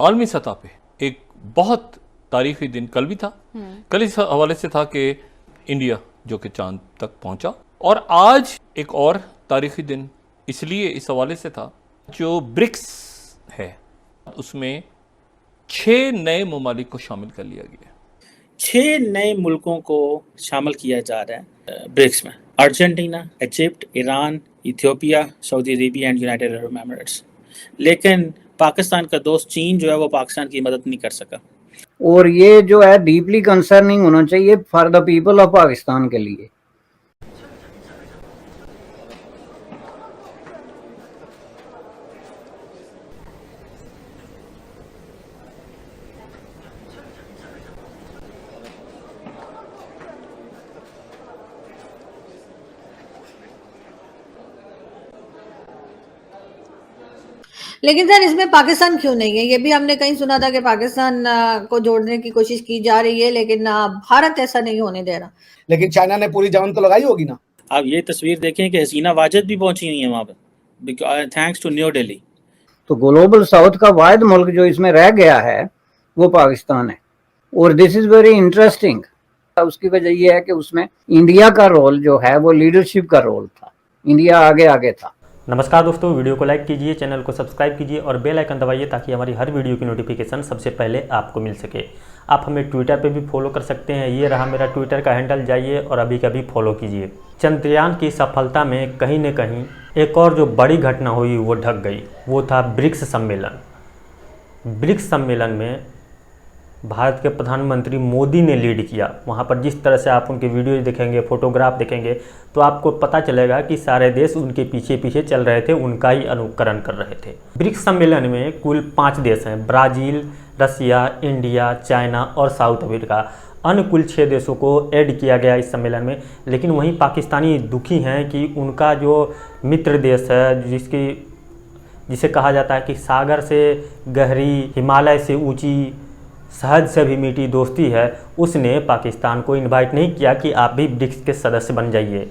आलमी सतह पे एक बहुत तारीखी दिन कल भी था। कल इस हवाले से था कि इंडिया जो कि चांद तक पहुंचा, और आज एक और तारीखी दिन इसलिए इस हवाले से था जो ब्रिक्स है उसमें 6 नए ममालिक को शामिल कर लिया गया। 6 नए मुल्कों को शामिल किया जा रहा है ब्रिक्स में। Argentina, Egypt, Iran, Ethiopia, Saudi Arabia and United Arab Emirates. लेकिन पाकिस्तान का दोस्त चीन जो है वो पाकिस्तान की मदद नहीं कर सका। और ये जो है डीपली कंसर्निंग होना चाहिए for the people of Pakistan के लिए। लेकिन सर इसमें पाकिस्तान क्यों नहीं है? ये भी हमने कहीं सुना था कि पाकिस्तान को जोड़ने की कोशिश की जा रही है, लेकिन भारत ऐसा नहीं होने दे रहा। लेकिन चाइना ने पूरी जान तो लगाई होगी ना। आप ये तस्वीर देखें कि हसीना वाजिद भी पहुंची हुई है वहां पर, थैंक्स टू न्यू दिल्ली। तो ग्लोबल साउथ का वाहिद मुल्क जो इसमें रह गया है वो पाकिस्तान है, और दिस इज वेरी इंटरेस्टिंग। उसकी वजह यह है कि उसमें इंडिया का रोल जो है वो लीडरशिप का रोल था, इंडिया आगे आगे था। नमस्कार दोस्तों, वीडियो को लाइक कीजिए, चैनल को सब्सक्राइब कीजिए और बेल आइकन दबाइए ताकि हमारी हर वीडियो की नोटिफिकेशन सबसे पहले आपको मिल सके। आप हमें ट्विटर पे भी फॉलो कर सकते हैं, ये रहा मेरा ट्विटर का हैंडल, जाइए और अभी कभी फॉलो कीजिए। चंद्रयान की सफलता में कहीं न कहीं एक और जो बड़ी घटना हुई वो ढक गई, वो था ब्रिक्स सम्मेलन। ब्रिक्स सम्मेलन में भारत के प्रधानमंत्री मोदी ने लीड किया। वहाँ पर जिस तरह से आप उनके वीडियो देखेंगे, फोटोग्राफ देखेंगे, तो आपको पता चलेगा कि सारे देश उनके पीछे पीछे चल रहे थे, उनका ही अनुकरण कर रहे थे। ब्रिक्स सम्मेलन में कुल 5 देश हैं, ब्राज़ील, रसिया, इंडिया, चाइना और साउथ अफ्रीका। अन्य कुल 6 देशों को ऐड किया गया इस सम्मेलन में। लेकिन वहीं पाकिस्तानी दुखी हैं कि उनका जो मित्र देश है, जिसे कहा जाता है कि सागर से गहरी, हिमालय से ऊंची, शहद से भी मीठी दोस्ती है, उसने पाकिस्तान को इनवाइट नहीं किया कि आप भी ब्रिक्स के सदस्य बन जाइए।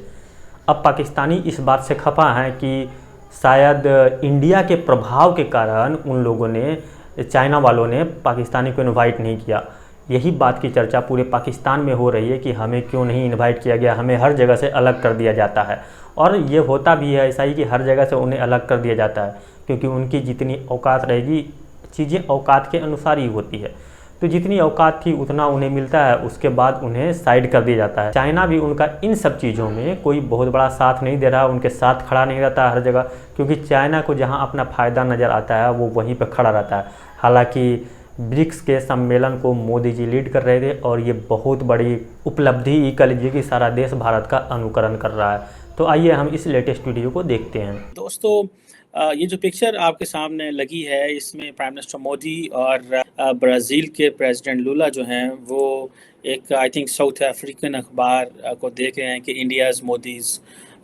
अब पाकिस्तानी इस बात से खफा हैं कि शायद इंडिया के प्रभाव के कारण उन लोगों ने, चाइना वालों ने पाकिस्तानी को इनवाइट नहीं किया। यही बात की चर्चा पूरे पाकिस्तान में हो रही है कि हमें क्यों नहीं इनवाइट किया गया, हमें हर जगह से अलग कर दिया जाता है। और ये होता भी है ऐसा ही कि हर जगह से उन्हें अलग कर दिया जाता है, क्योंकि उनकी जितनी औकात रहेगी, चीज़ें औकात के अनुसार ही होती है। तो जितनी औकात थी उतना उन्हें मिलता है, उसके बाद उन्हें साइड कर दिया जाता है। चाइना भी उनका इन सब चीज़ों में कोई बहुत बड़ा साथ नहीं दे रहा, उनके साथ खड़ा नहीं रहता हर जगह, क्योंकि चाइना को जहां अपना फ़ायदा नज़र आता है वो वहीं पर खड़ा रहता है। हालांकि ब्रिक्स के सम्मेलन को मोदी जी लीड कर रहे थे और ये बहुत बड़ी उपलब्धि ही कह लीजिए कि सारा देश भारत का अनुकरण कर रहा है। तो आइए हम इस लेटेस्ट वीडियो को देखते हैं। दोस्तों, ये जो पिक्चर आपके सामने लगी है, इसमें प्राइम मिनिस्टर मोदी और ब्राज़ील के प्रेसिडेंट लूला जो हैं वो एक आई थिंक साउथ अफ्रीकन अखबार को देख रहे हैं कि India's Modi's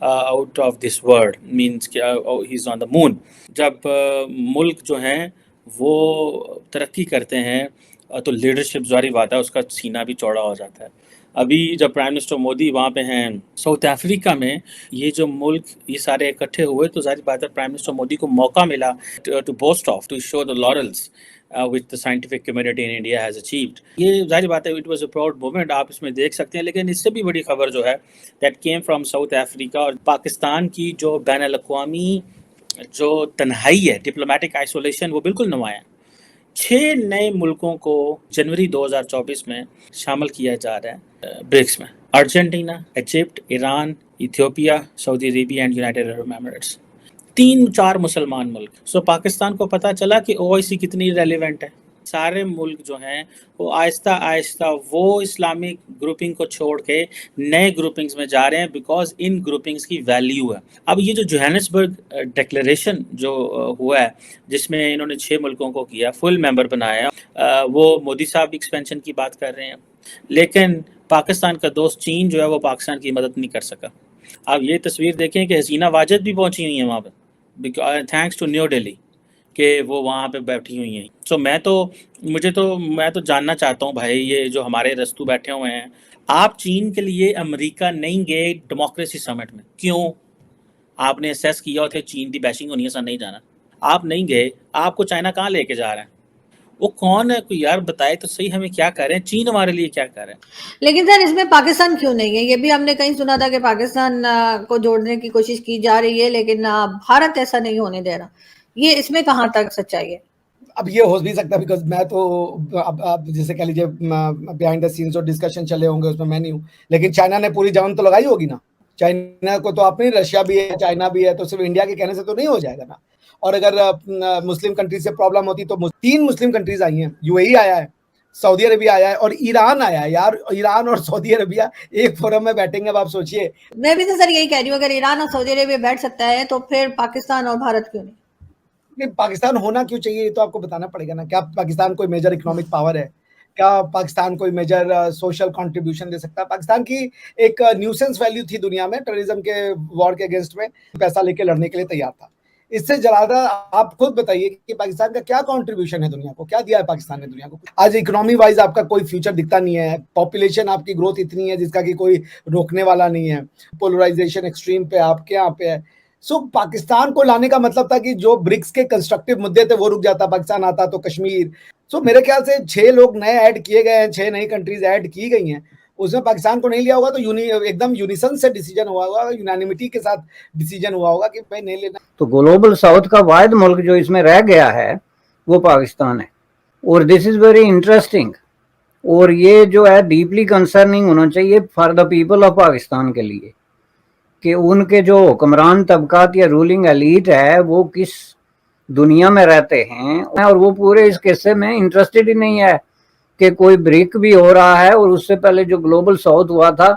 out of this world, means कि he is on the moon. जब मुल्क जो हैं वो तरक्की करते हैं तो लीडरशिप ज़ाहिर बात है उसका सीना भी चौड़ा हो जाता है। अभी जब प्राइम मिनिस्टर मोदी वहाँ पे हैं साउथ अफ्रीका में, ये जो मुल्क ये सारे इकट्ठे हुए, तो ज़ाहिर बात है प्राइम मिनिस्टर मोदी को मौका मिला to boast of, to show the laurels which the scientific community in India has achieved. ये ज़ाहिर बात है it was a proud moment, आप इसमें देख सकते हैं। लेकिन इससे भी बड़ी खबर जो है that came from south Africa, और पाकिस्तान की जो बैनुल-अक़वामी जो तन्हाई है, डिप्लोमेटिक आइसोलेशन, वो बिल्कुल नुमायाँ। 6 नए मुल्कों को जनवरी 2024 में शामिल किया जा रहा है ब्रिक्स में। Argentina, Egypt, Iran, Ethiopia, Saudi Arabia and United Arab Emirates. 3-4 मुसलमान मुल्क। सो पाकिस्तान को पता चला कि ओआईसी कितनी रेलिवेंट है। सारे मुल्क जो हैं वो आहिस्ता आहिस्ता वो इस्लामिक ग्रुपिंग को छोड़ के नए ग्रुपिंग्स में जा रहे हैं, बिकॉज इन ग्रुपिंग्स की वैल्यू है। अब ये जो जोहानिसबर्ग डिक्लेरेशन जो हुआ है, जिसमें इन्होंने 6 मुल्कों को किया, फुल मेंबर बनाया, वो मोदी साहब एक्सपेंशन की बात कर रहे हैं। लेकिन पाकिस्तान का दोस्त चीन जो है वो पाकिस्तान की मदद नहीं कर सका। आप ये तस्वीर देखें कि हसीना वाजिद भी पहुंची हुई है वहाँ पर, थैंक्स टू न्यू दिल्ली, कि वो वहाँ पे बैठी हुई हैं। सो मैं तो जानना चाहता हूँ भाई, ये जो हमारे रस्तू बैठे हुए हैं, आप चीन के लिए अमेरिका नहीं गए डेमोक्रेसी समिट में, क्यों? आपने असेस किया होता चीन की बैशिंग होनी है, सर नहीं जाना, आप नहीं गए। आपको चाइना कहाँ लेके जा रहा है? वो कौन है? कोई यार बताए तो सही, हमें क्या कर रहे हैं, चीन हमारे लिए क्या कर रहे हैं? लेकिन सर इसमें पाकिस्तान क्यों नहीं है? ये भी हमने कहीं सुना था कि पाकिस्तान को जोड़ने की कोशिश की जा रही है, लेकिन भारत ऐसा नहीं होने दे रहा। ये इसमें कहाँ तक सच्चाई है? अब ये हो भी सकता है, बिकॉज मैं तो अब जैसे कह लीजिए बिहाइंड द सीन्स जो डिस्कशन चले होंगे उसमें मैं नहीं हूँ, लेकिन चाइना ने पूरी जान तो लगाई होगी ना। चाइना को तो अपनी, रशिया भी है, चाइना भी है, तो सिर्फ इंडिया के कहने से तो नहीं हो जाएगा ना। और अगर मुस्लिम कंट्रीज से प्रॉब्लम होती तो 3 मुस्लिम कंट्रीज आई हैं, यूएई आया है, सऊदी अरेबिया आया है और ईरान आया है। यार ईरान और सऊदी अरेबिया एक फोरम में बैठेंगे, अब आप सोचिए। मैं भी तो सर यही कह रही हूँ, अगर ईरान और सऊदी अरेबिया बैठ सकता है तो फिर पाकिस्तान और भारत क्यों नहीं? नहीं, पाकिस्तान होना क्यों चाहिए ये तो आपको बताना पड़ेगा ना। क्या पाकिस्तान कोई मेजर इकोनॉमिक पावर है? क्या पाकिस्तान कोई मेजर सोशल कंट्रीब्यूशन दे सकता है? पाकिस्तान की एक न्यूसेंस वैल्यू थी दुनिया में, टेररिज्म के वॉर के अगेंस्ट में पैसा लेके लड़ने के लिए तैयार था। इससे ज्यादा आप खुद बताइए कि पाकिस्तान का क्या कंट्रीब्यूशन है दुनिया को, क्या दिया है पाकिस्तान ने दुनिया को? आज इकोनॉमी वाइज आपका कोई फ्यूचर दिखता नहीं है, पॉपुलेशन आपकी ग्रोथ इतनी है जिसका कि कोई रोकने वाला नहीं है, पोलराइजेशन एक्सट्रीम पे आपके यहाँ पे है। सो पाकिस्तान को लाने का मतलब था कि जो ब्रिक्स के कंस्ट्रक्टिव मुद्दे थे वो रुक जाता, पाकिस्तान आता तो कश्मीर। सो मेरे ख्याल से 6 लोग नए ऐड किए गए हैं, 6 नई कंट्रीज ऐड की गई हैं, उसमें पाकिस्तान को नहीं लिया होगा तो एकदम यूनिसन से डिसीजन हुआ होगा, यूनानिमिटी के साथ डिसीजन हुआ होगा कि भाई नहीं लेना। तो ग्लोबल साउथ का वाहिद मुल्क जो इसमें रह गया है वो पाकिस्तान है, और दिस इज वेरी इंटरेस्टिंग। और ये जो है डीपली कंसर्निंग होना चाहिए for the people of Pakistan के लिए, कि उनके जो हुक्मरान तबकात या रूलिंग एलीट है वो किस दुनिया में रहते हैं, और वो पूरे इस किस्से में इंटरेस्टेड ही नहीं है कि कोई ब्रिक भी हो रहा है। और उससे पहले जो ग्लोबल साउथ हुआ था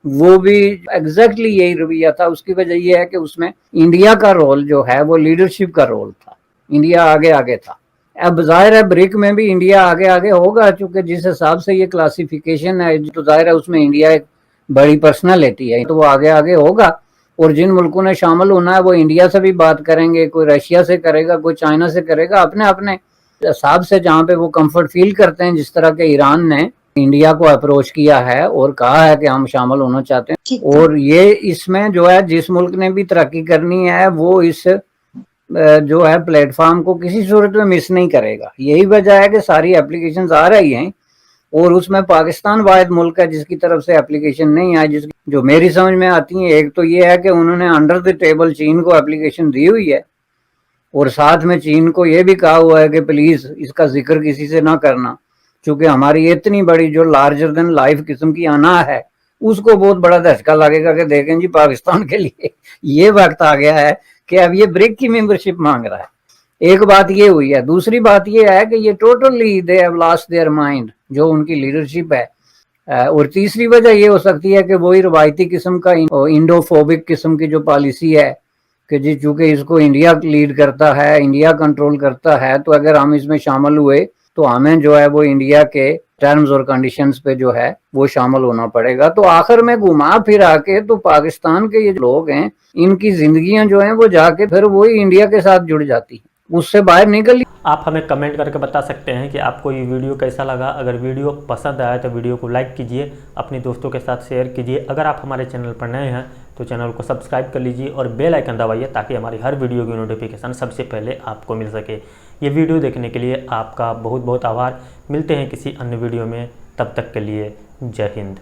वो भी एग्जैक्टली यही रवैया था। उसकी वजह यह है कि उसमें इंडिया का रोल जो है वो लीडरशिप का रोल था, इंडिया आगे आगे था। अब जाहिर है ब्रिक में भी इंडिया आगे आगे होगा, चूंकि जिस हिसाब से ये क्लासिफिकेशन है तो जाहिर है उसमें इंडिया एक बड़ी पर्सनालिटी है, तो वो आगे आगे होगा। और जिन मुल्कों ने शामिल होना है वो इंडिया से भी बात करेंगे, कोई रशिया से करेगा, कोई चाइना से करेगा, अपने अपने हिसाब से जहाँ पे वो कंफर्ट फील करते हैं। जिस तरह के ईरान ने इंडिया को अप्रोच किया है और कहा है कि हम शामिल होना चाहते हैं, और ये इसमें जो है जिस मुल्क ने भी तरक्की करनी है वो इस जो है प्लेटफॉर्म को किसी सूरत में मिस नहीं करेगा। यही वजह है कि सारी एप्लीकेशंस आ रही हैं और उसमें पाकिस्तान वाहिद मुल्क है जिसकी तरफ से एप्लीकेशन नहीं आई। जिसकी जो मेरी समझ में आती है, एक तो ये है कि उन्होंने अंडर द टेबल चीन को एप्लीकेशन दी हुई है, और साथ में चीन को ये भी कहा हुआ है कि प्लीज इसका जिक्र किसी से ना करना, क्योंकि हमारी इतनी बड़ी जो लार्जर देन लाइफ किस्म की अना है उसको बहुत बड़ा धचका लगेगा कि देखें जी पाकिस्तान के लिए ये वक्त आ गया है कि अब ये ब्रिक की मेंबरशिप मांग रहा है। एक बात ये हुई है। दूसरी बात ये है कि ये totally they have lost their mind, जो उनकी लीडरशिप है। और तीसरी वजह ये हो सकती है कि वही रवायती किस्म का इंडोफोबिक किस्म की जो पॉलिसी है कि जी चूंकि इसको इंडिया लीड करता है, इंडिया कंट्रोल करता है, तो अगर हम इसमें शामिल हुए तो हमें जो है वो इंडिया के टर्म्स और कंडीशंस पे जो है वो शामिल होना पड़ेगा। तो आखिर में घुमा फिरा के तो पाकिस्तान के ये लोग हैं, इनकी जिंदगियां जो हैं वो जाके फिर वही इंडिया के साथ जुड़ जाती है, उससे बाहर निकल। आप हमें कमेंट करके बता सकते हैं कि आपको ये वीडियो कैसा लगा। अगर वीडियो पसंद आया तो वीडियो को लाइक कीजिए, अपने दोस्तों के साथ शेयर कीजिए। अगर आप हमारे चैनल पर नए हैं तो चैनल को सब्सक्राइब कर लीजिए और बेल आइकन दबाइए ताकि हमारी हर वीडियो की नोटिफिकेशन सबसे पहले आपको मिल सके। ये वीडियो देखने के लिए आपका बहुत बहुत आभार। मिलते हैं किसी अन्य वीडियो में, तब तक के लिए जय हिंद।